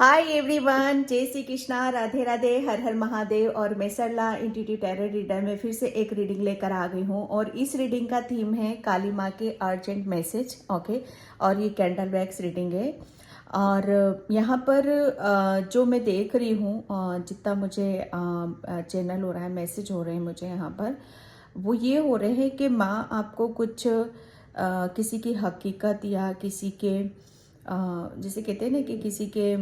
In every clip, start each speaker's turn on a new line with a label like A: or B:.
A: Hi everyone, जय श्री कृष्णा, राधे राधे, हर हर महादेव। और मैं सरला इंट्यूटिव टैरो रीडर में फिर से एक रीडिंग लेकर आ गई हूँ। और इस रीडिंग का थीम है काली माँ के अर्जेंट मैसेज। ओके, और ये कैंडल वैक्स रीडिंग है। और यहाँ पर जो मैं देख रही हूँ, जितना मुझे चैनल हो रहा है, मैसेज हो रहे हैं मुझे यहाँ पर, वो ये हो रहे हैं कि माँ आपको कुछ किसी की हकीकत या किसी के जैसे कहते हैं ना कि किसी के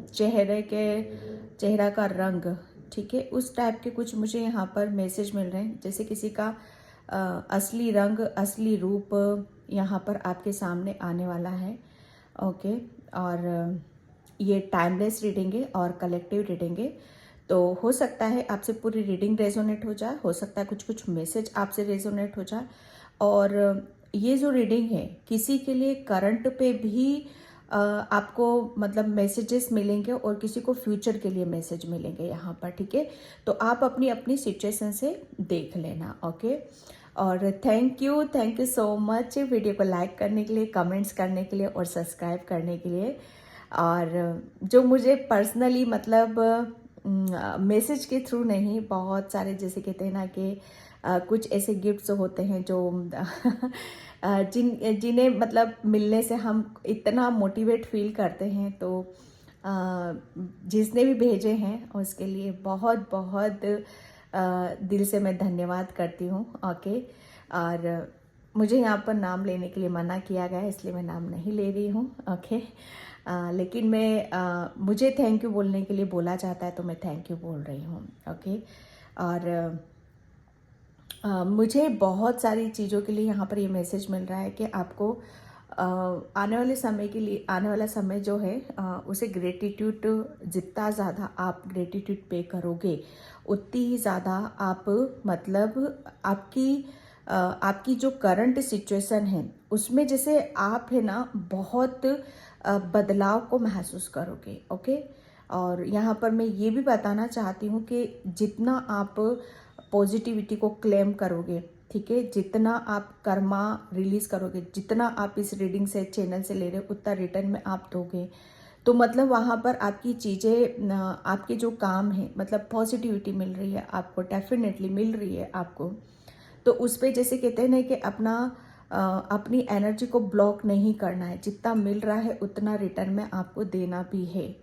A: चेहरा का रंग, ठीक है, उस टाइप के कुछ मुझे यहाँ पर मैसेज मिल रहे हैं। जैसे किसी का असली रंग, असली रूप यहाँ पर आपके सामने आने वाला है। ओके, और ये टाइमलेस रीडिंग है और कलेक्टिव रीडिंग है। तो हो सकता है आपसे पूरी रीडिंग रेजोनेट हो जाए, हो सकता है कुछ कुछ मैसेज आपसे रेजोनेट हो जाए। और ये जो रीडिंग है किसी के लिए करंट पे भी आपको मतलब मैसेजेस मिलेंगे और किसी को फ्यूचर के लिए मैसेज मिलेंगे यहाँ पर, ठीक है। तो आप अपनी अपनी सिचुएशन से देख लेना। ओके, और thank you so much video को लाइक करने के लिए, कमेंट्स करने के लिए और सब्सक्राइब करने के लिए। और जो मुझे पर्सनली मतलब मैसेज के थ्रू नहीं, बहुत सारे जैसे कहते हैं ना कि कुछ ऐसे गिफ्ट्स होते हैं जो जिन्हें मतलब मिलने से हम इतना मोटिवेट फील करते हैं। तो जिसने भी भेजे हैं उसके लिए बहुत बहुत दिल से मैं धन्यवाद करती हूँ। ओके, और मुझे यहाँ पर नाम लेने के लिए मना किया गया है, इसलिए मैं नाम नहीं ले रही हूँ। ओके, लेकिन मैं मुझे थैंक यू बोलने के लिए बोला जाता है तो मैं थैंक यू बोल रही हूँ। ओके, और मुझे बहुत सारी चीज़ों के लिए यहाँ पर ये मैसेज मिल रहा है कि आपको आने वाले समय के लिए, आने वाला समय जो है उसे ग्रेटिट्यूड, जितना ज़्यादा आप ग्रेटिट्यूड पे करोगे उतनी ही ज़्यादा आप मतलब आपकी जो करंट सिचुएशन है उसमें जैसे आप है ना बहुत बदलाव को महसूस करोगे। ओके, और यहाँ पर मैं ये भी बताना चाहती हूँ कि जितना आप पॉजिटिविटी को क्लेम करोगे, ठीक है, जितना आप कर्मा रिलीज करोगे, जितना आप इस रीडिंग से, चैनल से ले रहे हो, उतना रिटर्न में आप दोगे। तो मतलब वहाँ पर आपकी चीज़ें, आपके जो काम है, मतलब पॉजिटिविटी मिल रही है आपको, डेफिनेटली मिल रही है आपको। तो उस पर जैसे कहते हैं ना कि अपनी एनर्जी को ब्लॉक नहीं करना है, जितना मिल रहा है उतना रिटर्न में आपको देना भी है।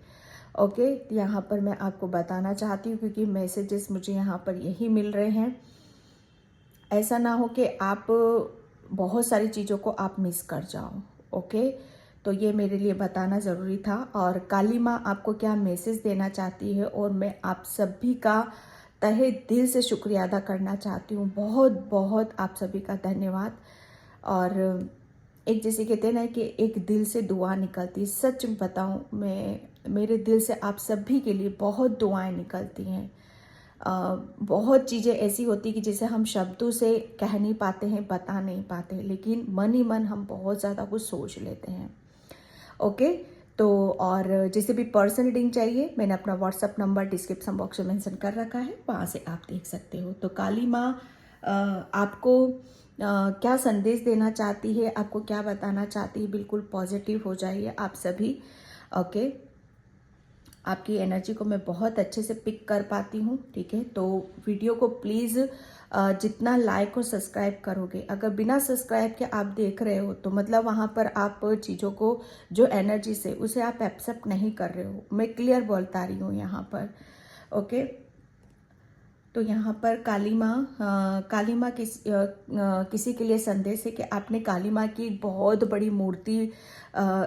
A: ओके, यहाँ पर मैं आपको बताना चाहती हूँ क्योंकि मैसेजेस मुझे यहाँ पर यही मिल रहे हैं। ऐसा ना हो कि आप बहुत सारी चीज़ों को आप मिस कर जाओ। ओके, तो ये मेरे लिए बताना ज़रूरी था। और काली माँ आपको क्या मैसेज देना चाहती है, और मैं आप सभी का तहे दिल से शुक्रिया अदा करना चाहती हूँ। बहुत बहुत आप सभी का धन्यवाद। और एक जैसे कहते हैं ना कि एक दिल से दुआ निकलती, सच बताऊँ मैं, मेरे दिल से आप सभी के लिए बहुत दुआएं निकलती हैं। बहुत चीज़ें ऐसी होती कि जिसे हम शब्दों से कह नहीं पाते हैं, बता नहीं पाते, लेकिन मन ही मन हम बहुत ज़्यादा कुछ सोच लेते हैं। ओके, तो और जैसे भी पर्सनल रीडिंग चाहिए, मैंने अपना व्हाट्सअप नंबर डिस्क्रिप्शन बॉक्स में मेंशन कर रखा है, वहाँ से आप देख सकते हो। तो काली माँ आपको क्या संदेश देना चाहती है, आपको क्या बताना चाहती है, बिल्कुल पॉजिटिव हो जाइए आप सभी। ओके, आपकी एनर्जी को मैं बहुत अच्छे से पिक कर पाती हूँ, ठीक है। तो वीडियो को प्लीज़ जितना लाइक और सब्सक्राइब करोगे, अगर बिना सब्सक्राइब के आप देख रहे हो तो मतलब वहाँ पर आप चीज़ों को, जो एनर्जी से, उसे आप एक्सेप्ट नहीं कर रहे हो। मैं क्लियर बोलता रही हूँ यहाँ पर। ओके, तो यहाँ पर काली माँ किसी के लिए संदेश है कि आपने काली माँ की बहुत बड़ी मूर्ति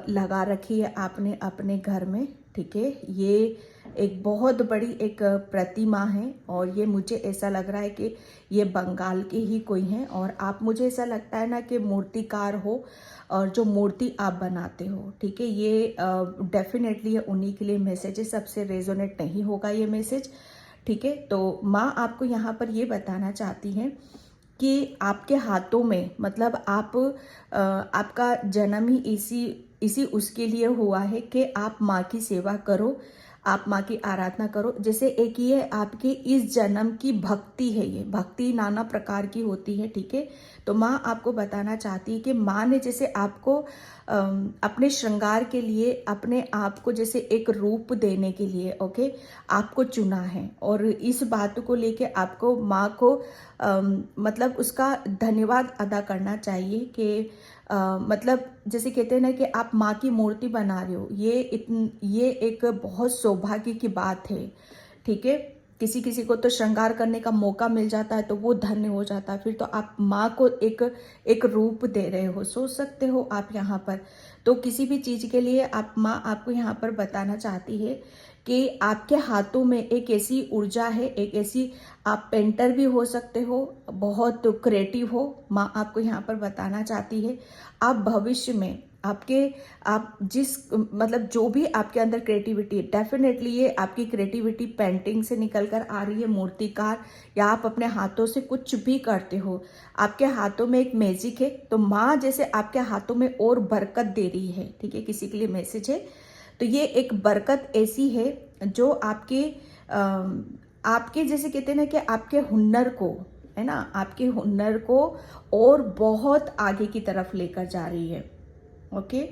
A: लगा रखी है आपने अपने घर में, ठीक है। ये एक बहुत बड़ी एक प्रतिमा है, और ये मुझे ऐसा लग रहा है कि ये बंगाल के ही कोई हैं, और आप, मुझे ऐसा लगता है ना कि मूर्तिकार हो, और जो मूर्ति आप बनाते हो, ठीक है। ये डेफिनेटली उन्हीं के लिए मैसेज है, सबसे रेजोनेट नहीं होगा ये मैसेज, ठीक है। तो माँ आपको यहाँ पर ये बताना चाहती हैं कि आपके हाथों में, मतलब आपका जन्म ही इसी इसी उसके लिए हुआ है कि आप माँ की सेवा करो, आप माँ की आराधना करो। जैसे एक ये आपकी इस जन्म की भक्ति है, ये भक्ति नाना प्रकार की होती है, ठीक है। तो माँ आपको बताना चाहती है कि माँ ने जैसे आपको अपने श्रृंगार के लिए, अपने आप को जैसे एक रूप देने के लिए, ओके, आपको चुना है। और इस बात को लेके आपको माँ को मतलब उसका धन्यवाद अदा करना चाहिए कि मतलब जैसे कहते हैं ना कि आप माँ की मूर्ति बना रहे हो, ये एक बहुत सौभाग्य की बात है, ठीक है। किसी किसी को तो श्रृंगार करने का मौका मिल जाता है तो वो धन्य हो जाता है। फिर तो आप माँ को एक रूप दे रहे हो, सोच सकते हो आप यहाँ पर। तो किसी भी चीज़ के लिए आप माँ आपको यहाँ पर बताना चाहती है कि आपके हाथों में एक ऐसी ऊर्जा है, एक ऐसी, आप पेंटर भी हो सकते हो, बहुत क्रिएटिव हो, माँ आपको यहाँ पर बताना चाहती है। आप भविष्य में आप जिस मतलब जो भी आपके अंदर क्रिएटिविटी है, डेफिनेटली ये आपकी क्रिएटिविटी पेंटिंग से निकल कर आ रही है, मूर्तिकार, या आप अपने हाथों से कुछ भी करते हो, आपके हाथों में एक मैजिक है। तो माँ जैसे आपके हाथों में और बरकत दे रही है, ठीक है। किसी के लिए मैसेज है, तो ये एक बरकत ऐसी है जो आपके जैसे कहते हैं ना कि आपके हुनर को, है ना, आपके हुनर को और बहुत आगे की तरफ लेकर जा रही है, ओके।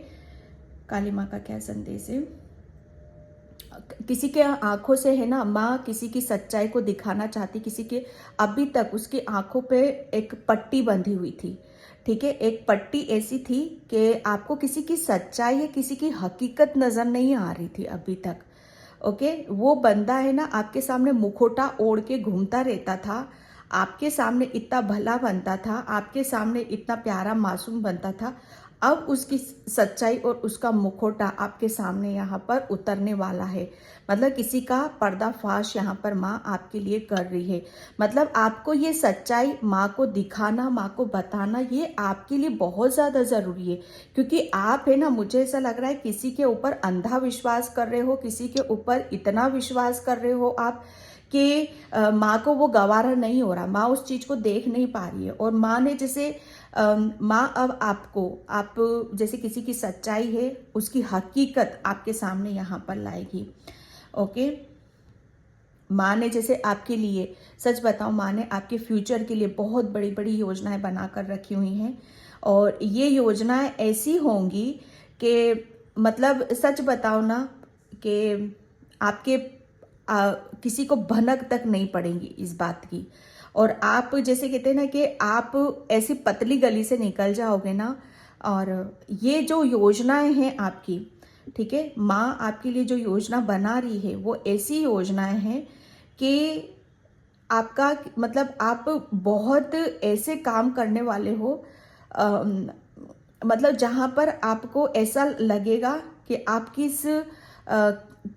A: काली माँ का क्या संदेश है? किसी के आंखों से, है ना, माँ किसी की सच्चाई को दिखाना चाहती, किसी के अभी तक उसकी आंखों पे एक पट्टी बंधी हुई थी, ठीक है। एक पट्टी ऐसी थी कि आपको किसी की सच्चाई या किसी की हकीकत नजर नहीं आ रही थी अभी तक, ओके। वो बंदा, है ना, आपके सामने मुखोटा ओढ़ के घूमता रहता था, आपके सामने इतना भला बनता था, आपके सामने इतना प्यारा मासूम बनता था। अब उसकी सच्चाई और उसका मुखौटा आपके सामने यहाँ पर उतरने वाला है। मतलब किसी का पर्दाफाश यहाँ पर माँ आपके लिए कर रही है। मतलब आपको ये सच्चाई माँ को दिखाना, माँ को बताना, ये आपके लिए बहुत ज़्यादा ज़रूरी है। क्योंकि आप, है ना, मुझे ऐसा लग रहा है किसी के ऊपर अंधा विश्वास कर रहे हो, किसी के ऊपर इतना विश्वास कर रहे हो आप कि माँ को वो गवारा नहीं हो रहा, माँ उस चीज़ को देख नहीं पा रही है। और माँ ने जैसे माँ अब आप जैसे किसी की सच्चाई है, उसकी हकीकत आपके सामने यहाँ पर लाएगी, ओके। माँ ने जैसे आपके लिए, सच बताओ, माँ ने आपके फ्यूचर के लिए बहुत बड़ी बड़ी योजनाएं बनाकर रखी हुई हैं। और ये योजनाएं ऐसी होंगी कि मतलब सच बताओ ना कि आपके किसी को भनक तक नहीं पड़ेगी इस बात की। और आप जैसे कहते हैं ना कि आप ऐसी पतली गली से निकल जाओगे ना। और ये जो योजनाएं हैं आपकी, ठीक है, माँ आपके लिए जो योजना बना रही है वो ऐसी योजनाएं हैं कि आपका मतलब आप बहुत ऐसे काम करने वाले हो, मतलब जहाँ पर आपको ऐसा लगेगा कि आप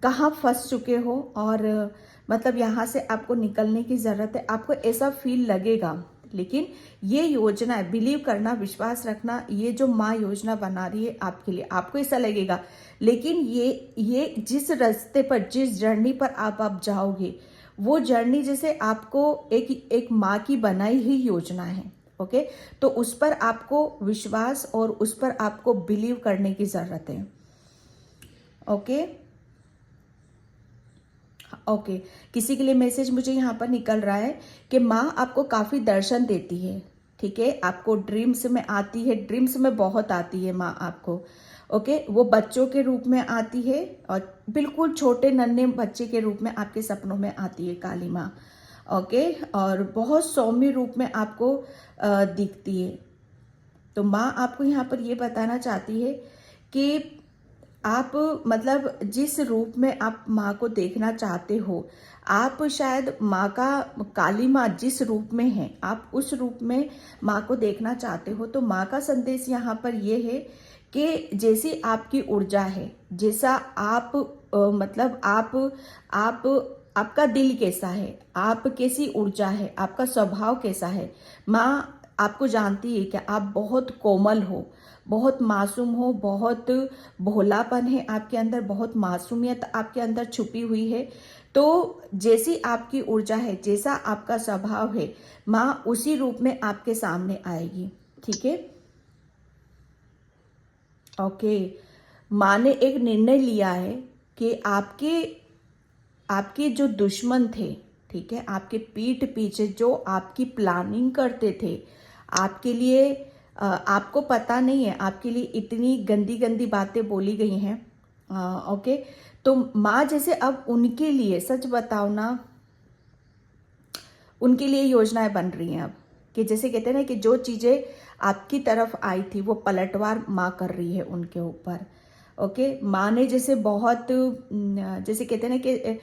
A: कहाँ फंस चुके हो, और मतलब यहाँ से आपको निकलने की ज़रूरत है, आपको ऐसा फील लगेगा। लेकिन ये योजना है, बिलीव करना, विश्वास रखना, ये जो माँ योजना बना रही है आपके लिए, आपको ऐसा लगेगा। लेकिन ये जिस रास्ते पर, जिस जर्नी पर आप जाओगे, वो जर्नी जैसे आपको एक माँ की बनाई हुई योजना है, ओके। तो उस पर आपको विश्वास और उस पर आपको बिलीव करने की ज़रूरत है, ओके। ओके, किसी के लिए मैसेज मुझे यहाँ पर निकल रहा है कि माँ आपको काफ़ी दर्शन देती है, ठीक है। आपको ड्रीम्स में आती है, ड्रीम्स में बहुत आती है माँ आपको, ओके। वो बच्चों के रूप में आती है और बिल्कुल छोटे नन्हे बच्चे के रूप में आपके सपनों में आती है काली माँ, ओके। और बहुत सौम्य रूप में आपको दिखती है। तो माँ आपको यहाँ पर ये बताना चाहती है कि आप मतलब जिस रूप में आप माँ को देखना चाहते हो, आप शायद माँ का, काली माँ जिस रूप में है, आप उस रूप में माँ को देखना चाहते हो। तो माँ का संदेश यहाँ पर ये है कि जैसी आपकी ऊर्जा है, जैसा आप मतलब आप आपका दिल कैसा है, आप कैसी ऊर्जा है, आपका स्वभाव कैसा है, माँ आपको जानती है कि आप बहुत कोमल हो, बहुत मासूम हो, बहुत भोलापन है आपके अंदर, बहुत मासूमियत आपके अंदर छुपी हुई है। तो जैसी आपकी ऊर्जा है, जैसा आपका स्वभाव है, माँ उसी रूप में आपके सामने आएगी, ठीक है, ओके। माँ ने एक निर्णय लिया है कि आपके आपके जो दुश्मन थे, ठीक है, आपके पीठ पीछे जो आपकी प्लानिंग करते थे आपके लिए, आपको पता नहीं है आपके लिए इतनी गंदी गंदी बातें बोली गई हैं। ओके, तो माँ जैसे अब उनके लिए सच बताओ ना, उनके लिए योजनाएं बन रही हैं अब, कि जैसे कहते हैं ना कि जो चीज़ें आपकी तरफ आई थी वो पलटवार माँ कर रही है उनके ऊपर। ओके, माँ ने जैसे बहुत जैसे कहते हैं ना कि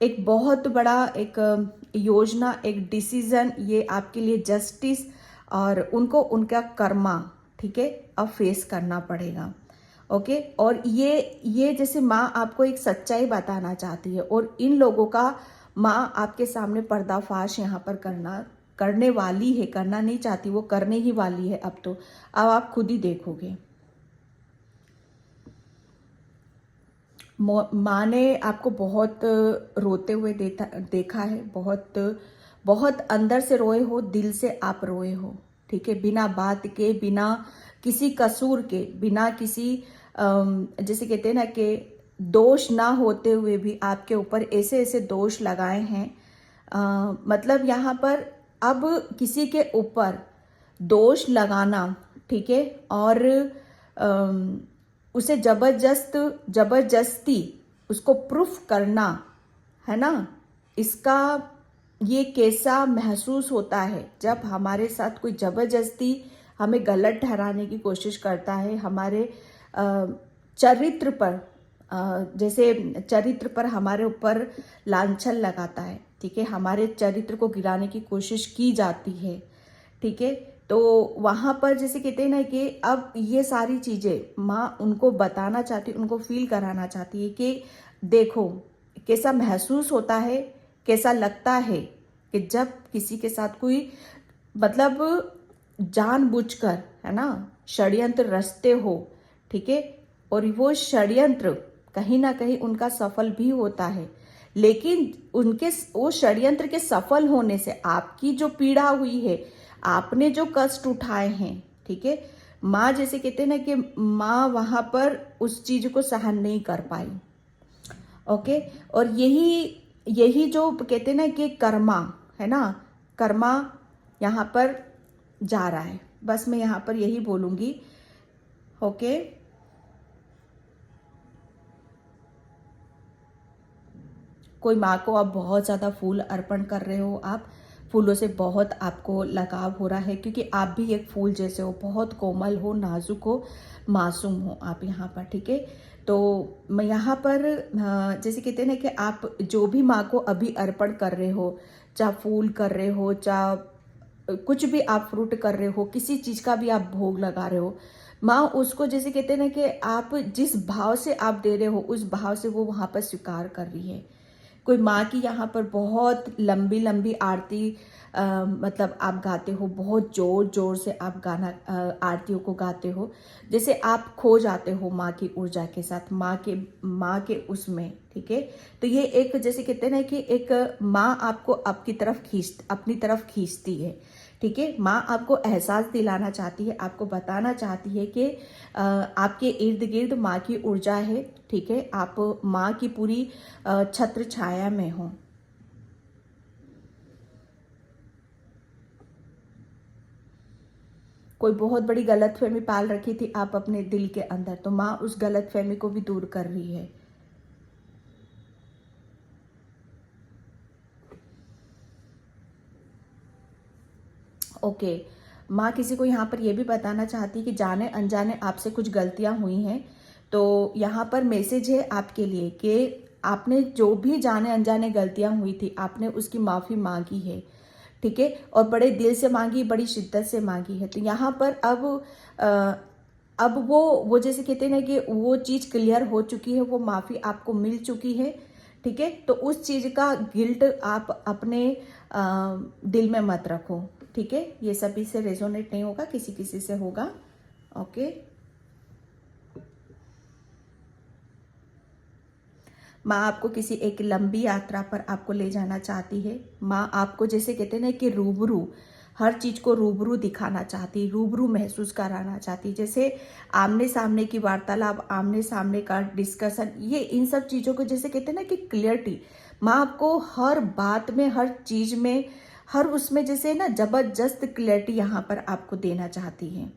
A: एक बहुत बड़ा एक योजना, एक डिसीजन, ये आपके लिए जस्टिस और उनको उनका कर्मा, ठीक है, अब फेस करना पड़ेगा। ओके, और ये जैसे माँ आपको एक सच्चाई बताना चाहती है और इन लोगों का माँ आपके सामने पर्दाफाश यहाँ पर करने वाली है, करना नहीं चाहती, वो करने ही वाली है। अब आप खुद ही देखोगे। माँ ने आपको बहुत रोते हुए देखा है, बहुत बहुत अंदर से रोए हो, दिल से आप रोए हो, ठीक है, बिना बात के, बिना किसी कसूर के, बिना किसी जैसे कहते हैं ना कि दोष ना होते हुए भी आपके ऊपर ऐसे ऐसे दोष लगाए हैं। मतलब यहाँ पर अब किसी के ऊपर दोष लगाना, ठीक है, और उसे जबरदस्ती उसको प्रूफ करना, है ना, इसका ये कैसा महसूस होता है जब हमारे साथ कोई जबरदस्ती हमें गलत ठहराने की कोशिश करता है, हमारे चरित्र पर, जैसे चरित्र पर हमारे ऊपर लांछन लगाता है, ठीक है, हमारे चरित्र को गिराने की कोशिश की जाती है, ठीक है। तो वहाँ पर जैसे कहते हैं ना कि अब ये सारी चीज़ें माँ उनको बताना चाहती, उनको फील कराना चाहती है कि देखो कैसा महसूस होता है, कैसा लगता है कि जब किसी के साथ कोई मतलब जानबूझकर, है ना, षड्यंत्र रचते हो, ठीक है, और वो षड्यंत्र कहीं ना कहीं उनका सफल भी होता है, लेकिन उनके वो षड्यंत्र के सफल होने से आपकी जो पीड़ा हुई है, आपने जो कष्ट उठाए हैं, ठीक है, माँ जैसे कहते हैं ना कि माँ वहां पर उस चीज को सहन नहीं कर पाई। ओके, और यही यही जो कहते हैं ना कि कर्मा, है ना, कर्मा यहाँ पर जा रहा है, बस मैं यहाँ पर यही बोलूंगी। ओके, कोई माँ को आप बहुत ज़्यादा फूल अर्पण कर रहे हो, आप फूलों से बहुत आपको लगाव हो रहा है, क्योंकि आप भी एक फूल जैसे हो, बहुत कोमल हो, नाजुक हो, मासूम हो आप यहाँ पर, ठीक है। तो मैं यहाँ पर जैसे कहते हैं ना कि आप जो भी माँ को अभी अर्पण कर रहे हो, चाहे फूल कर रहे हो, चाहे कुछ भी आप फ्रूट कर रहे हो, किसी चीज़ का भी आप भोग लगा रहे हो, माँ उसको जैसे कहते हैं ना कि आप जिस भाव से आप दे रहे हो उस भाव से वो वहाँ पर स्वीकार कर रही है। कोई माँ की यहाँ पर बहुत लंबी लंबी आरती मतलब आप गाते हो, बहुत जोर जोर से आप गाना आरतियों को गाते हो, जैसे आप खो जाते हो माँ की ऊर्जा के साथ, माँ के उसमें, ठीक है। तो ये एक जैसे कहते हैं ना कि एक माँ आपको अपनी तरफ खींचती है, ठीक है। माँ आपको एहसास दिलाना चाहती है, आपको बताना चाहती है कि आपके इर्द गिर्द माँ की ऊर्जा है, ठीक है, आप माँ की पूरी छत्र छाया में हो। कोई बहुत बड़ी गलतफहमी पाल रखी थी आप अपने दिल के अंदर, तो माँ उस गलतफहमी को भी दूर कर रही है। ओके, माँ किसी को यहाँ पर यह भी बताना चाहती है कि जाने अनजाने आपसे कुछ गलतियां हुई हैं, तो यहाँ पर मैसेज है आपके लिए कि आपने जो भी जाने अनजाने गलतियां हुई थी, आपने उसकी माफ़ी मांगी है, ठीक है, और बड़े दिल से मांगी, बड़ी शिद्दत से मांगी है। तो यहाँ पर अब वो जैसे कहते हैं ना कि वो चीज़ क्लियर हो चुकी है, वो माफ़ी आपको मिल चुकी है, ठीक है। तो उस चीज़ का गिल्ट आप अपने दिल में मत रखो, ठीक है। ये सभी से रेजोनेट नहीं होगा, किसी किसी से होगा। ओके, माँ आपको किसी एक लंबी यात्रा पर आपको ले जाना चाहती है। माँ आपको जैसे कहते हैं ना कि रूबरू हर चीज़ को रूबरू दिखाना चाहती, रूबरू महसूस कराना चाहती। जैसे आमने सामने की वार्तालाप, आमने सामने का डिस्कशन, ये इन सब चीज़ों को जैसे कहते हैं ना कि क्लियरिटी, माँ आपको हर बात में, हर चीज़ में, हर उसमें जैसे ना जबरदस्त क्लियरिटी यहाँ पर आपको देना चाहती है।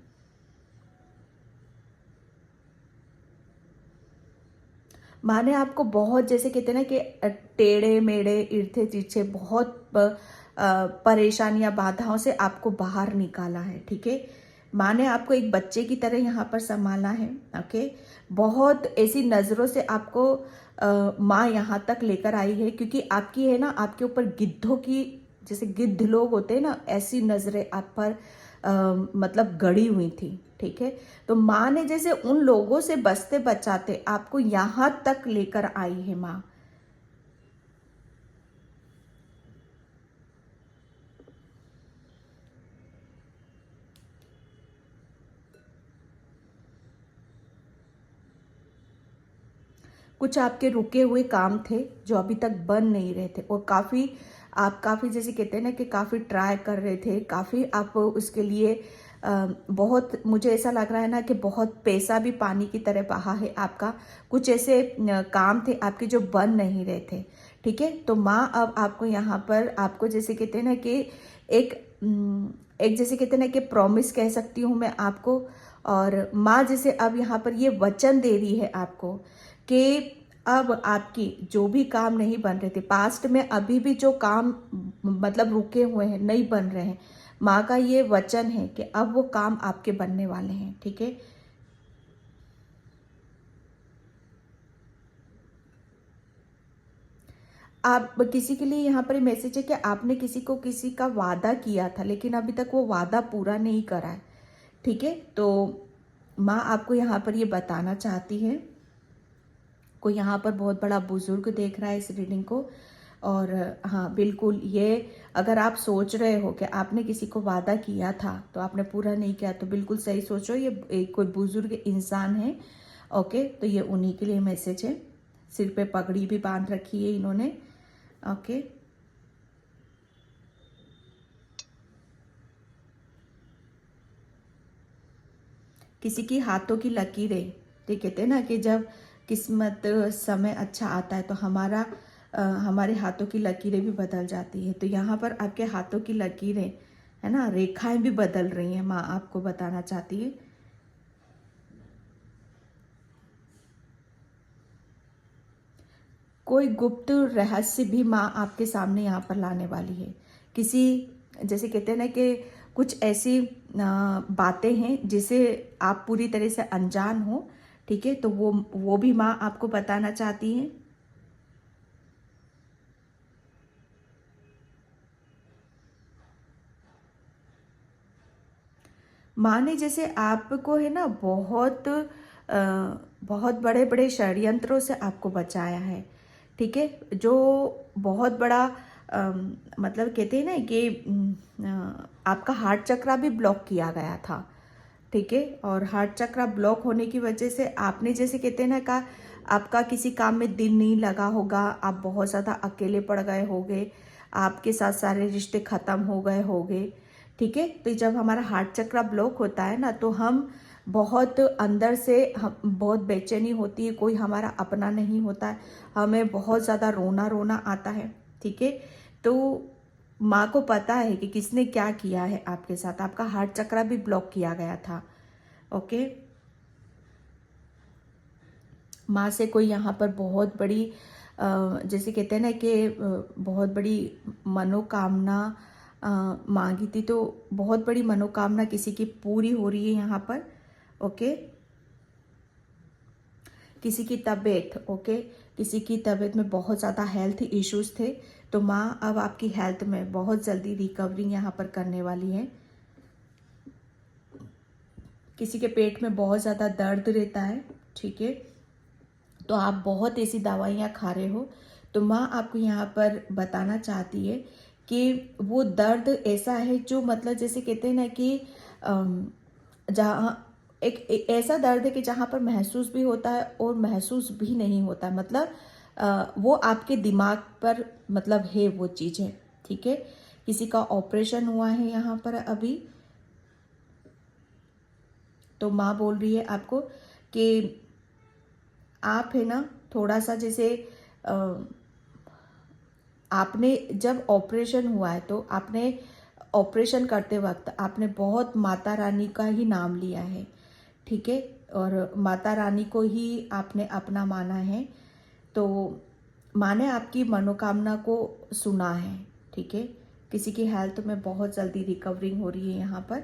A: माँ ने आपको बहुत जैसे कहते हैं ना कि टेढ़े मेढ़े, इर्थे तिरछे, बहुत परेशानियां, बाधाओं से आपको बाहर निकाला है। ठीक है, माँ ने आपको एक बच्चे की तरह यहाँ पर संभाला है। ओके, बहुत ऐसी नज़रों से आपको माँ यहाँ तक लेकर आई है, क्योंकि आपकी है ना, आपके ऊपर गिद्धों की, जैसे गिद्ध लोग होते हैं ना, ऐसी नज़रें आप पर मतलब गड़ी हुई थी। ठीक है, तो माँ ने जैसे उन लोगों से बचते बचाते आपको यहाँ तक लेकर आई है माँ। कुछ आपके रुके हुए काम थे जो अभी तक बन नहीं रहे थे, और काफ़ी जैसे कहते हैं ना कि काफ़ी ट्राई कर रहे थे, काफ़ी आप उसके लिए बहुत, मुझे ऐसा लग रहा है ना कि बहुत पैसा भी पानी की तरह बहा है आपका। कुछ ऐसे काम थे आपके जो बन नहीं रहे थे। ठीक है, तो माँ अब आपको यहाँ पर, आपको जैसे कहते हैं ना कि एक एक जैसे कहते हैं ना कि प्रॉमिस कह सकती हूँ मैं आपको। और माँ जैसे अब यहाँ पर ये वचन दे रही है आपको कि अब आपकी जो भी काम नहीं बन रहे थे पास्ट में, अभी भी जो काम मतलब रुके हुए हैं, नहीं बन रहे हैं, माँ का ये वचन है कि अब वो काम आपके बनने वाले हैं। ठीक है, आप किसी के लिए यहाँ पर मैसेज है कि आपने किसी को किसी का वादा किया था, लेकिन अभी तक वो वादा पूरा नहीं करा है। ठीक है, तो माँ आपको यहाँ पर ये बताना चाहती है, कोई यहाँ पर बहुत बड़ा बुजुर्ग देख रहा है इस रीडिंग को। और हाँ बिल्कुल, ये अगर आप सोच रहे हो कि आपने किसी को वादा किया था तो आपने पूरा नहीं किया, तो बिल्कुल सही सोच रहे हो, ये एक कोई बुजुर्ग इंसान है। ओके, तो ये उन्हीं के लिए मैसेज है। सिर पे पगड़ी भी बांध रखी है इन्होंने। ओके, किसी की हाथों की लकीरें, तो कहते हैं ना कि जब किस्मत समय अच्छा आता है तो हमारे हाथों की लकीरें भी बदल जाती है। तो यहाँ पर आपके हाथों की लकीरें है ना, रेखाएं भी बदल रही हैं, माँ आपको बताना चाहती है। कोई गुप्त रहस्य भी माँ आपके सामने यहाँ पर लाने वाली है। किसी, जैसे कहते हैं ना कि कुछ ऐसी बातें हैं जिसे आप पूरी तरह से अनजान हो। ठीक है, तो वो भी माँ आपको बताना चाहती है। माँ ने जैसे आपको है ना बहुत बड़े बड़े षड्यंत्रों से आपको बचाया है। ठीक है, जो बहुत बड़ा मतलब कहते हैं ना कि आपका हार्ट चक्रा भी ब्लॉक किया गया था। ठीक है, और हार्ट चक्रा ब्लॉक होने की वजह से आपने जैसे कहते हैं ना का, आपका किसी काम में दिल नहीं लगा होगा, आप बहुत ज़्यादा अकेले पड़ गए होगे, आपके साथ सारे रिश्ते ख़त्म हो गए होंगे। ठीक है, तो जब हमारा हार्ट चक्रा ब्लॉक होता है ना, तो हम बहुत अंदर से, हम बहुत बेचैनी होती है, कोई हमारा अपना नहीं होता है, हमें बहुत ज़्यादा रोना रोना आता है। ठीक है, तो माँ को पता है कि किसने क्या किया है आपके साथ, आपका हार्ट चक्रा भी ब्लॉक किया गया था। ओके, माँ से कोई यहाँ पर बहुत बड़ी जैसे कहते हैं ना कि बहुत बड़ी मनोकामना मांगी थी, तो बहुत बड़ी मनोकामना किसी की पूरी हो रही है यहाँ पर। ओके, किसी की तबीयत, ओके, किसी की तबीयत में बहुत ज़्यादा हेल्थ इश्यूज थे, तो माँ अब आपकी हेल्थ में बहुत जल्दी रिकवरी यहाँ पर करने वाली है। किसी के पेट में बहुत ज़्यादा दर्द रहता है। ठीक है, तो आप बहुत ऐसी दवाइयाँ खा रहे हो, तो माँ आपको यहाँ पर बताना चाहती है कि वो दर्द ऐसा है जो मतलब जैसे कहते हैं ना कि जहाँ एक ऐसा दर्द है कि जहाँ पर महसूस भी होता है और महसूस भी नहीं होता, मतलब वो आपके दिमाग पर मतलब है वो चीज़ है। ठीक है, किसी का ऑपरेशन हुआ है यहाँ पर अभी, तो माँ बोल रही है आपको कि आप है ना थोड़ा सा जैसे आपने जब ऑपरेशन हुआ है तो आपने ऑपरेशन करते वक्त आपने बहुत माता रानी का ही नाम लिया है, ठीक है, और माता रानी को ही आपने अपना माना है। तो माँ ने आपकी मनोकामना को सुना है, ठीक है। किसी की हेल्थ में बहुत जल्दी रिकवरिंग हो रही है यहाँ पर।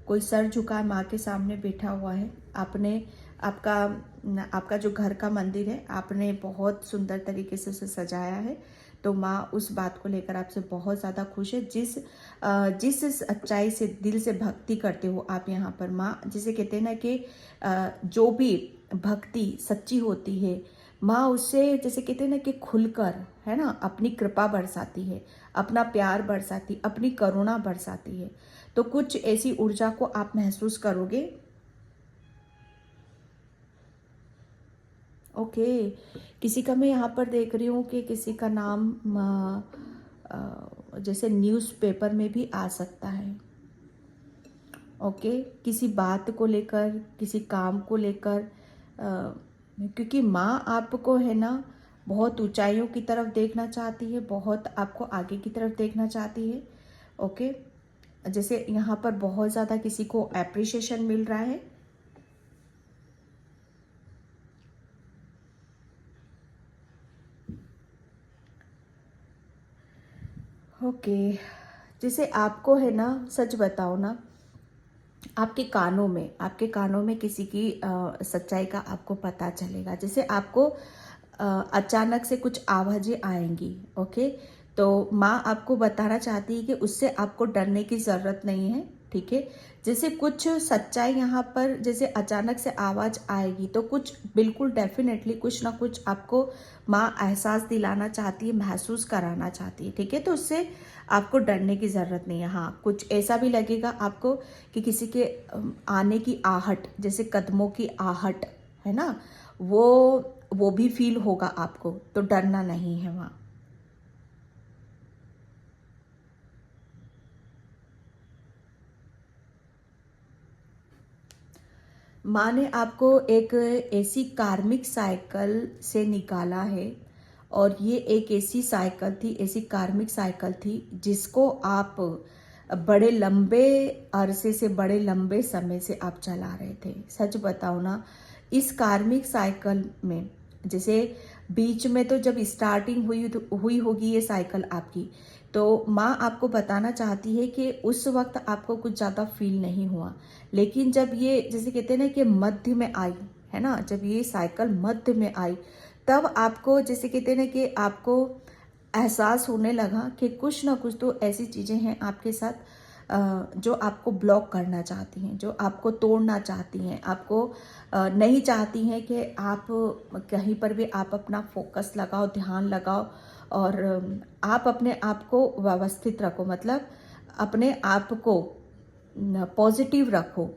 A: कोई सर झुकाए माँ के सामने बैठा हुआ है। आपने आपका जो घर का मंदिर है आपने बहुत सुंदर तरीके से उसे सजाया है, तो माँ उस बात को लेकर आपसे बहुत ज़्यादा खुश है। जिस सच्चाई से दिल से भक्ति करते हो आप यहाँ पर, माँ जिसे कहते हैं ना कि जो भी भक्ति सच्ची होती है, माँ उससे जैसे कहते हैं ना कि खुलकर है ना अपनी कृपा बरसाती है, अपना प्यार बरसाती, अपनी करुणा बरसाती है। तो कुछ ऐसी ऊर्जा को आप महसूस करोगे। ओके, किसी का मैं यहाँ पर देख रही हूँ कि किसी का नाम जैसे न्यूज़पेपर में भी आ सकता है। ओके, किसी बात को लेकर, किसी काम को लेकर, क्योंकि माँ आपको है ना बहुत ऊंचाइयों की तरफ देखना चाहती है, बहुत आपको आगे की तरफ देखना चाहती है। ओके, जैसे यहाँ पर बहुत ज़्यादा किसी को एप्रिसिएशन मिल रहा है। ओके, जैसे आपको है ना सच बताओ ना, आपके कानों में किसी की सच्चाई का आपको पता चलेगा। जैसे आपको अचानक से कुछ आवाज़ें आएंगी। ओके, तो माँ आपको बताना चाहती है कि उससे आपको डरने की ज़रूरत नहीं है, ठीक है। जैसे कुछ सच्चाई यहाँ पर जैसे अचानक से आवाज़ आएगी तो कुछ बिल्कुल डेफिनेटली कुछ ना कुछ आपको माँ एहसास दिलाना चाहती है, महसूस कराना चाहती है, ठीक है। तो उससे आपको डरने की ज़रूरत नहीं है। हाँ, कुछ ऐसा भी लगेगा आपको कि किसी के आने की आहट, जैसे कदमों की आहट है ना, वो भी फील होगा आपको, तो डरना नहीं है वहाँ। माँ ने आपको एक ऐसी कार्मिक साइकिल से निकाला है, और ये एक ऐसी साइकिल थी, ऐसी कार्मिक साइकिल थी जिसको आप बड़े लंबे अरसे से, बड़े लंबे समय से आप चला रहे थे। सच बताओ ना, इस कार्मिक साइकिल में जैसे बीच में तो जब स्टार्टिंग हुई होगी ये साइकिल आपकी, तो माँ आपको बताना चाहती है कि उस वक्त आपको कुछ ज़्यादा फील नहीं हुआ, लेकिन जब ये जैसे कहते हैं ना कि मध्य में आई है ना, जब ये साइकिल मध्य में आई तब आपको जैसे कहते हैं ना कि आपको एहसास होने लगा कि कुछ ना कुछ तो ऐसी चीज़ें हैं आपके साथ जो आपको ब्लॉक करना चाहती हैं, जो आपको तोड़ना चाहती हैं, आपको नहीं चाहती हैं कि आप कहीं पर भी आप अपना फोकस लगाओ, ध्यान लगाओ, और आप अपने आप को व्यवस्थित रखो, मतलब अपने आप को पॉजिटिव रखो,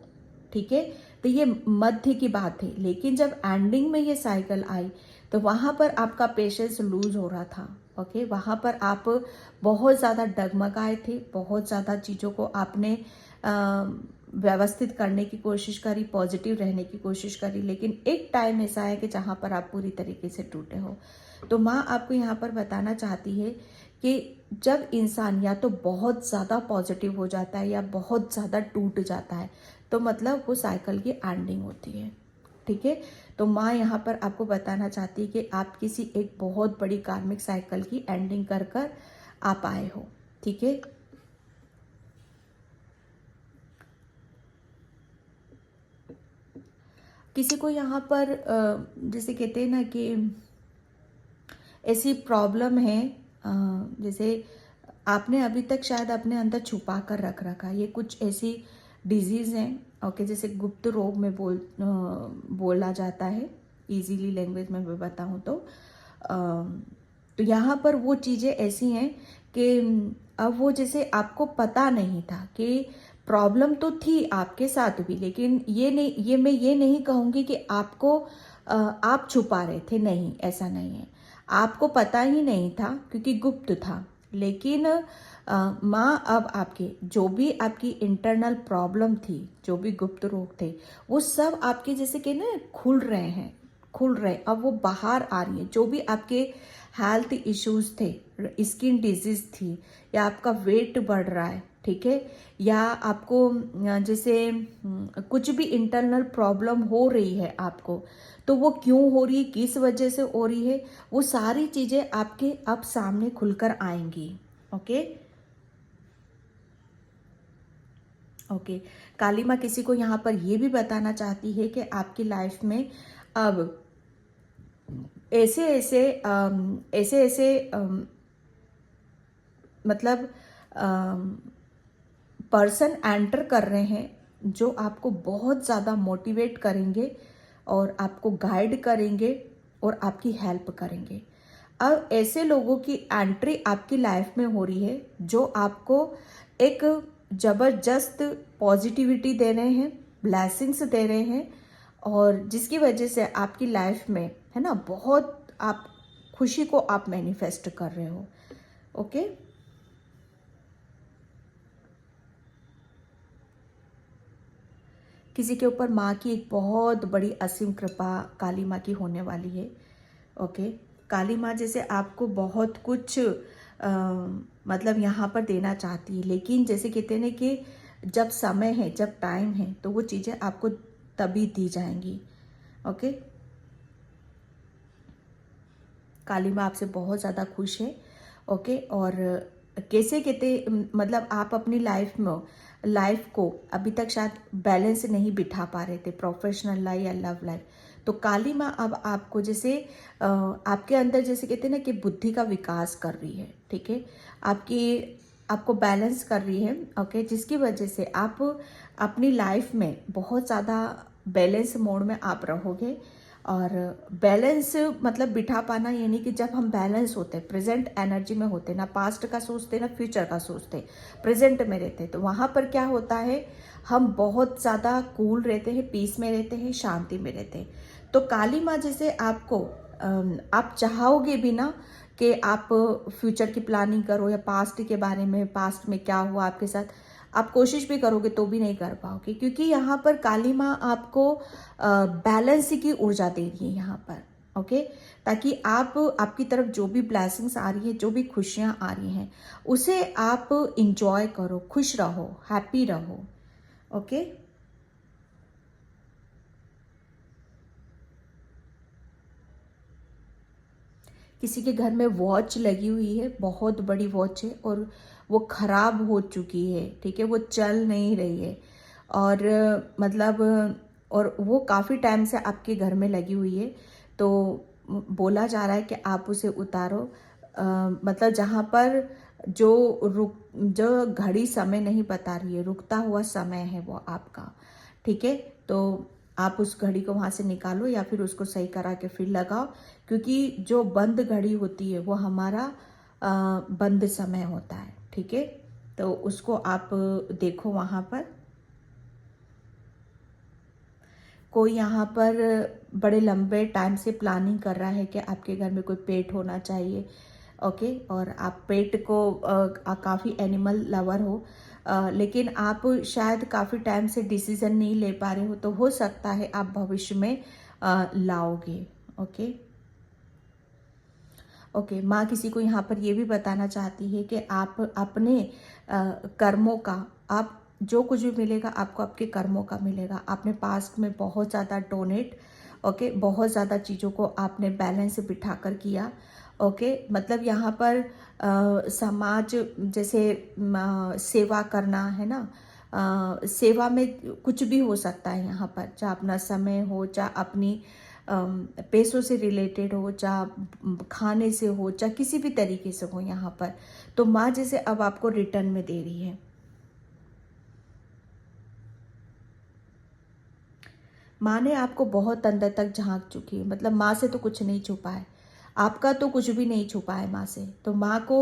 A: ठीक है। तो ये मध्य की बात है, लेकिन जब एंडिंग में ये साइकिल आई तो वहाँ पर आपका पेशेंस लूज हो रहा था। ओके, वहाँ पर आप बहुत ज़्यादा डगमगाए थे, बहुत ज़्यादा चीज़ों को आपने व्यवस्थित करने की कोशिश करी, पॉजिटिव रहने की कोशिश करी, लेकिन एक टाइम ऐसा है कि जहाँ पर आप पूरी तरीके से टूटे हो। तो माँ आपको यहाँ पर बताना चाहती है कि जब इंसान या तो बहुत ज़्यादा पॉजिटिव हो जाता है या बहुत ज़्यादा टूट जाता है, तो मतलब वो साइकिल की एंडिंग होती है, ठीक है। तो माँ यहाँ पर आपको बताना चाहती है कि आप किसी एक बहुत बड़ी कार्मिक साइकिल की एंडिंग कर कर आप आए हो, ठीक है। किसी को यहाँ पर जैसे कहते हैं ना कि ऐसी प्रॉब्लम है, जैसे आपने अभी तक शायद अपने अंदर छुपा कर रख रखा है, ये कुछ ऐसी डिजीज़ हैं। ओके, जैसे गुप्त रोग में बोला जाता है, इजीली लैंग्वेज में मैं बताऊँ तो यहाँ पर वो चीज़ें ऐसी हैं कि अब वो जैसे आपको पता नहीं था कि प्रॉब्लम तो थी आपके साथ भी, लेकिन मैं ये नहीं कहूँगी कि आप छुपा रहे थे, नहीं, ऐसा नहीं है। आपको पता ही नहीं था क्योंकि गुप्त था। लेकिन माँ अब आपके जो भी आपकी इंटरनल प्रॉब्लम थी, जो भी गुप्त रोग थे, वो सब आपके जैसे कि ना खुल रहे हैं, खुल रहे, अब वो बाहर आ रही है। जो भी आपके हेल्थ इश्यूज थे, स्किन डिजीज थी, या आपका वेट बढ़ रहा है, ठीक है, या आपको जैसे कुछ भी इंटरनल प्रॉब्लम हो रही है आपको, तो वो क्यों हो रही है, किस वजह से हो रही है, वो सारी चीजें आपके अब सामने खुलकर आएंगी। Okay okay. काली माँ किसी को यहाँ पर ये भी बताना चाहती है कि आपकी लाइफ में अब ऐसे ऐसे ऐसे ऐसे मतलब पर्सन एंटर कर रहे हैं जो आपको बहुत ज़्यादा मोटिवेट करेंगे और आपको गाइड करेंगे और आपकी हेल्प करेंगे। अब ऐसे लोगों की एंट्री आपकी लाइफ में हो रही है जो आपको एक ज़बरदस्त पॉजिटिविटी दे रहे हैं, ब्लेसिंग्स दे रहे हैं, और जिसकी वजह से आपकी लाइफ में है ना बहुत आप खुशी को आप मैनिफेस्ट कर रहे हो। ओके किसी के ऊपर माँ की एक बहुत बड़ी असीम कृपा काली माँ की होने वाली है। ओके काली माँ जैसे आपको बहुत कुछ मतलब यहाँ पर देना चाहती है, लेकिन जैसे कहते हैं ना कि जब समय है, जब टाइम है, तो वो चीज़ें आपको तभी दी जाएंगी। ओके काली माँ आपसे बहुत ज़्यादा खुश है। ओके और कैसे कहते मतलब आप अपनी लाइफ को अभी तक शायद बैलेंस नहीं बिठा पा रहे थे, प्रोफेशनल लाइफ या लव लाइफ, तो काली माँ अब आपको जैसे आपके अंदर जैसे कहते हैं ना कि बुद्धि का विकास कर रही है, ठीक है, आपको बैलेंस कर रही है। ओके जिसकी वजह से आप अपनी लाइफ में बहुत ज़्यादा बैलेंस मोड में आप रहोगे। और बैलेंस मतलब बिठा पाना यानी कि जब हम बैलेंस होते हैं, प्रेजेंट एनर्जी में होते, ना पास्ट का सोचते ना फ्यूचर का सोचते, प्रेजेंट में रहते, तो वहाँ पर क्या होता है, हम बहुत ज़्यादा कूल रहते हैं, पीस में रहते हैं, शांति में रहते हैं। तो काली माँ जैसे आपको आप चाहोगे भी ना कि आप फ्यूचर की प्लानिंग करो या पास्ट के बारे में, पास्ट में क्या हुआ आपके साथ, आप कोशिश भी करोगे तो भी नहीं कर पाओगे, क्योंकि यहाँ पर काली माँ आपको बैलेंस की ऊर्जा दे रही है यहाँ पर। ओके ताकि आपकी तरफ जो भी ब्लेसिंग्स आ रही है, जो भी खुशियाँ आ रही हैं, उसे आप इंजॉय करो, खुश रहो, हैप्पी रहो। ओके किसी के घर में वॉच लगी हुई है, बहुत बड़ी वॉच है, और वो खराब हो चुकी है, ठीक है, वो चल नहीं रही है, और मतलब और वो काफ़ी टाइम से आपके घर में लगी हुई है। तो बोला जा रहा है कि आप उसे उतारो, मतलब जहाँ पर जो घड़ी समय नहीं बता रही है, रुकता हुआ समय है वो आपका, ठीक है, तो आप उस घड़ी को वहाँ से निकालो या फिर उसको सही करा के फिर लगाओ, क्योंकि जो बंद घड़ी होती है वो हमारा बंद समय होता है, ठीक है, तो उसको आप देखो वहाँ पर। कोई यहाँ पर बड़े लंबे टाइम से प्लानिंग कर रहा है कि आपके घर में कोई पेट होना चाहिए। ओके और आप पेट को काफ़ी एनिमल लवर हो, लेकिन आप शायद काफ़ी टाइम से डिसीजन नहीं ले पा रहे हो, तो हो सकता है आप भविष्य में लाओगे। ओके ओके माँ किसी को यहाँ पर ये भी बताना चाहती है कि आप अपने कर्मों का, आप जो कुछ भी मिलेगा आपको आपके कर्मों का मिलेगा। आपने पास्ट में बहुत ज़्यादा डोनेट, ओके, बहुत ज़्यादा चीज़ों को आपने बैलेंस बिठा कर किया। ओके मतलब यहाँ पर समाज जैसे सेवा करना है ना, सेवा में कुछ भी हो सकता है यहाँ पर, चाहे अपना समय हो, चाहे अपनी पैसों से रिलेटेड हो, चाहे खाने से हो, चाहे किसी भी तरीके से हो यहाँ पर, तो माँ जैसे अब आपको रिटर्न में दे रही है। माँ ने आपको बहुत अंदर तक झांक चुकी है, मतलब माँ से तो कुछ नहीं छुपा है, आपका तो कुछ भी नहीं छुपा है माँ से। तो माँ को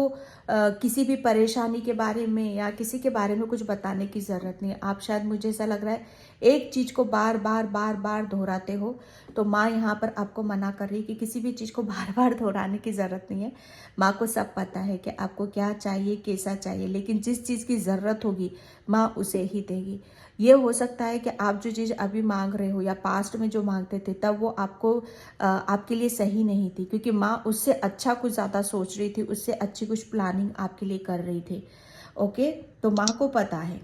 A: किसी भी परेशानी के बारे में या किसी के बारे में कुछ बताने की ज़रूरत नहीं है। आप शायद, मुझे ऐसा लग रहा है, एक चीज़ को बार बार बार बार दोहराते हो। तो माँ यहाँ पर आपको मना कर रही है कि किसी भी चीज़ को बार बार दोहराने की ज़रूरत नहीं है। माँ को सब पता है कि आपको क्या चाहिए, कैसा चाहिए, लेकिन जिस चीज़ की ज़रूरत होगी माँ उसे ही देगी। ये हो सकता है कि आप जो चीज़ अभी मांग रहे हो या पास्ट में जो मांगते थे तब वो आपको आपके लिए सही नहीं थी, क्योंकि माँ उससे अच्छा कुछ ज़्यादा सोच रही थी, उससे अच्छी कुछ प्लानिंग आपके लिए कर रही थी। ओके, तो माँ को पता है।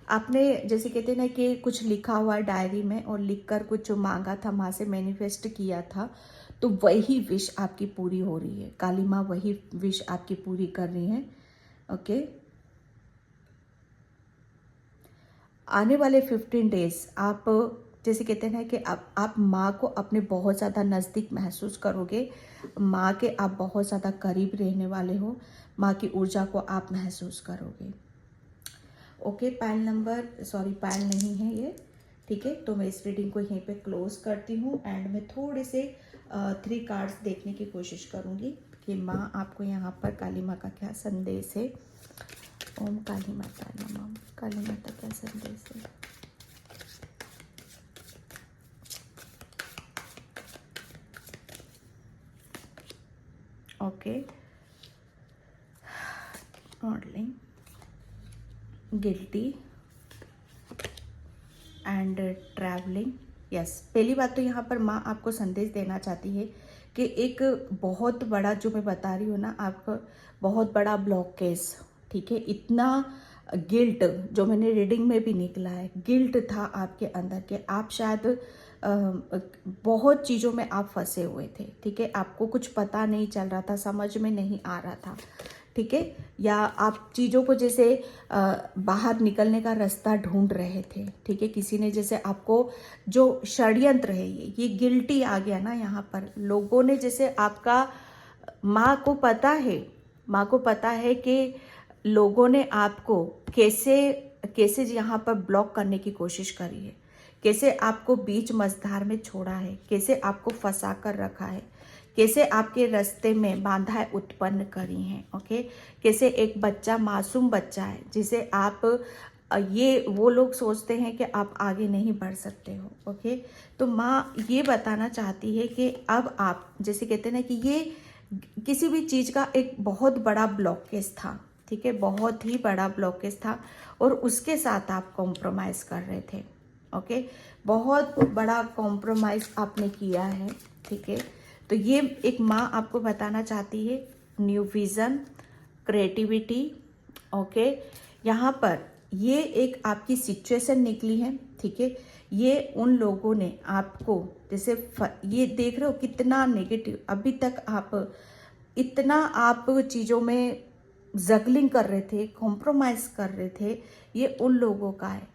A: आपने जैसे कहते हैं ना कि कुछ लिखा हुआ है डायरी में और लिखकर कुछ मांगा था, माँ से मैनिफेस्ट किया था, तो वही विश आपकी पूरी हो रही है। काली माँ वही विश आपकी पूरी कर रही है। ओके, आने वाले 15 डेज आप जैसे कहते हैं ना कि आप माँ को अपने बहुत ज़्यादा नज़दीक महसूस करोगे। माँ के आप बहुत ज़्यादा करीब रहने वाले हो। माँ की ऊर्जा को आप महसूस करोगे। ओके, पैल नंबर, सॉरी पैल नहीं है ये, ठीक है। तो मैं इस रीडिंग को यहीं पे क्लोज करती हूँ एंड मैं थोड़े से 3 कार्ड्स देखने की कोशिश करूँगी कि माँ आपको यहाँ पर काली माँ का क्या संदेश है। ओम काली माता नमः। काली माता क्या संदेश है? Okay, modelling, guilty and travelling. Yes, पहली बात तो यहाँ पर माँ आपको संदेश देना चाहती है कि एक बहुत बड़ा, जो मैं बता रही हूँ ना आपको, बहुत बड़ा ब्लॉकेज, ठीक है। इतना गिल्ट जो मैंने रीडिंग में भी निकला है, गिल्ट था आपके अंदर के, आप शायद बहुत चीज़ों में आप फंसे हुए थे, ठीक है। आपको कुछ पता नहीं चल रहा था, समझ में नहीं आ रहा था, ठीक है। या आप चीज़ों को जैसे बाहर निकलने का रास्ता ढूंढ रहे थे, ठीक है। किसी ने जैसे आपको, जो षड्यंत्र है, ये गिल्टी आ गया ना यहाँ पर। लोगों ने जैसे आपका, माँ को पता है, माँ को पता है कि लोगों ने आपको कैसे कैसे यहाँ पर ब्लॉक करने की कोशिश करी है, कैसे आपको बीच मझधार में छोड़ा है, कैसे आपको फंसा कर रखा है, कैसे आपके रास्ते में बाधाएं उत्पन्न करी हैं। ओके, कैसे एक बच्चा, मासूम बच्चा है जिसे आप, ये वो लोग सोचते हैं कि आप आगे नहीं बढ़ सकते हो। ओके, तो माँ ये बताना चाहती है कि अब आप, जैसे कहते हैं ना कि ये किसी भी चीज़ का एक बहुत बड़ा ब्लॉकेज था, ठीक है, बहुत ही बड़ा ब्लॉकेज था और उसके साथ आप कॉम्प्रोमाइज़ कर रहे थे। ओके, बहुत बड़ा कॉम्प्रोमाइज़ आपने किया है, ठीक है। तो ये एक माँ आपको बताना चाहती है, न्यू विज़न, क्रिएटिविटी। ओके, यहाँ पर ये एक आपकी सिचुएशन निकली है, ठीक है। ये उन लोगों ने आपको, जैसे ये देख रहे हो कितना नेगेटिव, अभी तक आप इतना आप चीज़ों में जगलिंग कर रहे थे, कॉम्प्रोमाइज़ कर रहे थे, ये उन लोगों का है।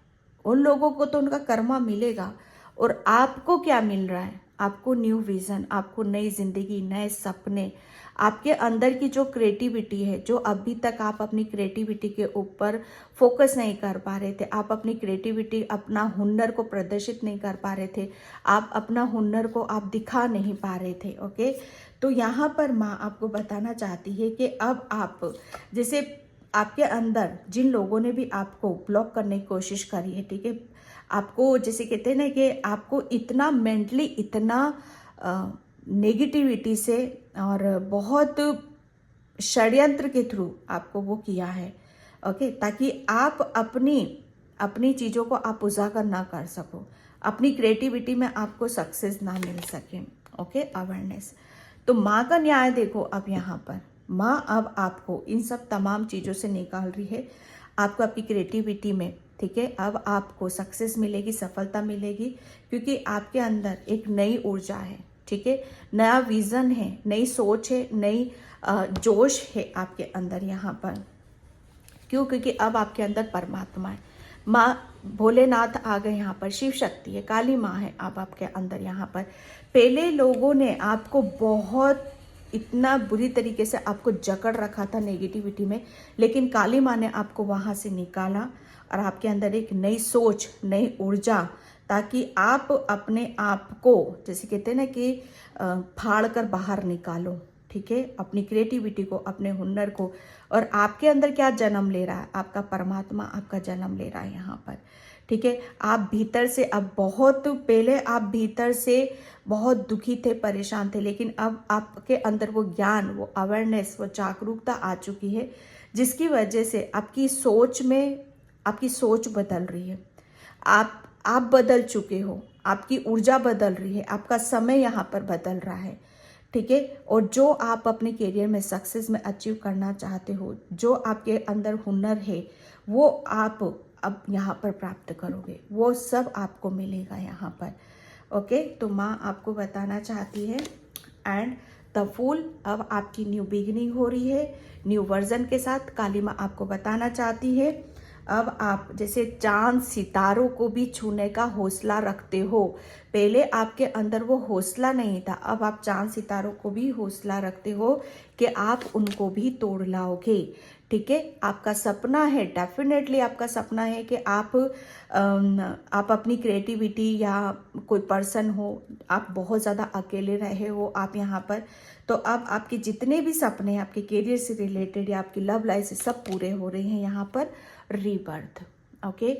A: उन लोगों को तो उनका कर्मा मिलेगा, और आपको क्या मिल रहा है? आपको न्यू विज़न, आपको नई जिंदगी, नए सपने, आपके अंदर की जो क्रिएटिविटी है, जो अभी तक आप अपनी क्रिएटिविटी के ऊपर फोकस नहीं कर पा रहे थे, आप अपनी क्रिएटिविटी, अपना हुनर को प्रदर्शित नहीं कर पा रहे थे, आप अपना हुनर को आप दिखा नहीं पा रहे थे। ओके, तो यहाँ पर माँ आपको बताना चाहती है कि अब आप, जैसे आपके अंदर जिन लोगों ने भी आपको ब्लॉक करने की कोशिश करी है, ठीक है, आपको जैसे कहते हैं ना कि आपको इतना मेंटली, इतना नेगेटिविटी से और बहुत षड्यंत्र के थ्रू आपको वो किया है। ओके, ताकि आप अपनी अपनी चीज़ों को आप उजागर ना कर सको, अपनी क्रिएटिविटी में आपको सक्सेस ना मिल सके। Okay, awareness. तो माँ का न्याय देखो, अब यहाँ पर माँ अब आपको इन सब तमाम चीज़ों से निकाल रही है, आपको आपकी क्रिएटिविटी में, ठीक है। अब आपको सक्सेस मिलेगी, सफलता मिलेगी, क्योंकि आपके अंदर एक नई ऊर्जा है, ठीक है, नया विज़न है, नई सोच है, नई जोश है आपके अंदर यहाँ पर। क्यों? क्योंकि अब आपके अंदर परमात्मा है, माँ भोलेनाथ आ गए यहाँ पर, शिव शक्ति है, काली माँ है अब आपके अंदर यहाँ पर। पहले लोगों ने आपको बहुत इतना बुरी तरीके से आपको जकड़ रखा था नेगेटिविटी में, लेकिन काली माँ ने आपको वहाँ से निकाला और आपके अंदर एक नई सोच, नई ऊर्जा, ताकि आप अपने आप को, जैसे कहते हैं ना कि फाड़ कर बाहर निकालो, ठीक है, अपनी क्रिएटिविटी को, अपने हुनर को। और आपके अंदर क्या जन्म ले रहा है? आपका परमात्मा आपका जन्म ले रहा है यहाँ पर, ठीक है। आप भीतर से, अब बहुत पहले आप भीतर से बहुत दुखी थे, परेशान थे, लेकिन अब आपके अंदर वो ज्ञान, वो अवेयरनेस, वो जागरूकता आ चुकी है, जिसकी वजह से आपकी सोच में, आपकी सोच बदल रही है। आप बदल चुके हो, आपकी ऊर्जा बदल रही है, आपका समय यहाँ पर बदल रहा है, ठीक है। और जो आप अपने करियर में सक्सेस में अचीव करना चाहते हो, जो आपके अंदर हुनर है, वो आप अब यहाँ पर प्राप्त करोगे, वो सब आपको मिलेगा यहाँ पर। ओके, तो माँ आपको बताना चाहती है एंड द फूल, अब आपकी न्यू बिगिनिंग हो रही है, न्यू वर्जन के साथ। काली माँ आपको बताना चाहती है, अब आप जैसे चांद सितारों को भी छूने का हौसला रखते हो। पहले आपके अंदर वो हौसला नहीं था, अब आप चांद सितारों को भी हौसला रखते हो कि आप उनको भी तोड़ लाओगे, ठीक है। आपका सपना है, डेफिनेटली आपका सपना है कि आप अपनी क्रिएटिविटी, या कोई पर्सन हो, आप बहुत ज़्यादा अकेले रहे हो आप यहाँ पर, तो अब आपके जितने भी सपने हैं आपके करियर से रिलेटेड या आपकी लव लाइफ से, सब पूरे हो रहे हैं यहाँ पर रीबर्थ। ओके,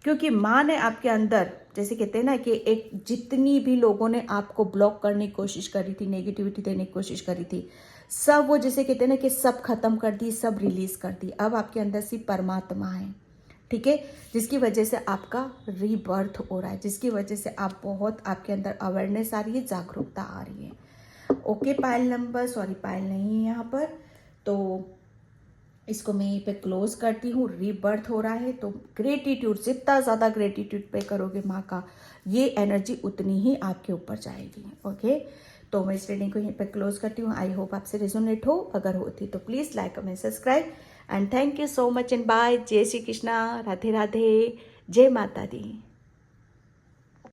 A: क्योंकि माँ ने आपके अंदर, जैसे कहते हैं ना कि एक, जितनी भी लोगों ने आपको ब्लॉक करने की कोशिश करी थी, नेगेटिविटी देने की कोशिश करी थी, सब वो, जैसे कहते हैं ना कि सब खत्म कर दी, सब रिलीज कर दी। अब आपके अंदर सिर्फ परमात्मा है, ठीक है, जिसकी वजह से आपका रीबर्थ हो रहा है, जिसकी वजह से आप बहुत, आपके अंदर अवेयरनेस आ रही है, जागरूकता आ रही है। ओके, पायल नंबर, सॉरी पायल नहीं है यहाँ पर, तो इसको मैं यहीं पे क्लोज करती हूँ। रीबर्थ हो रहा है, तो ग्रेटिट्यूड, जितना ज़्यादा ग्रेटिट्यूड पे करोगे माँ का, ये एनर्जी उतनी ही आपके ऊपर जाएगी। ओके, तो मैं इस रीडिंग को यहीं पे क्लोज करती हूँ। आई होप आपसे रेजोनेट हो, अगर होती तो please like, comment, subscribe and thank you so much and bye. जय श्री कृष्णा, राधे राधे, जय माता दी।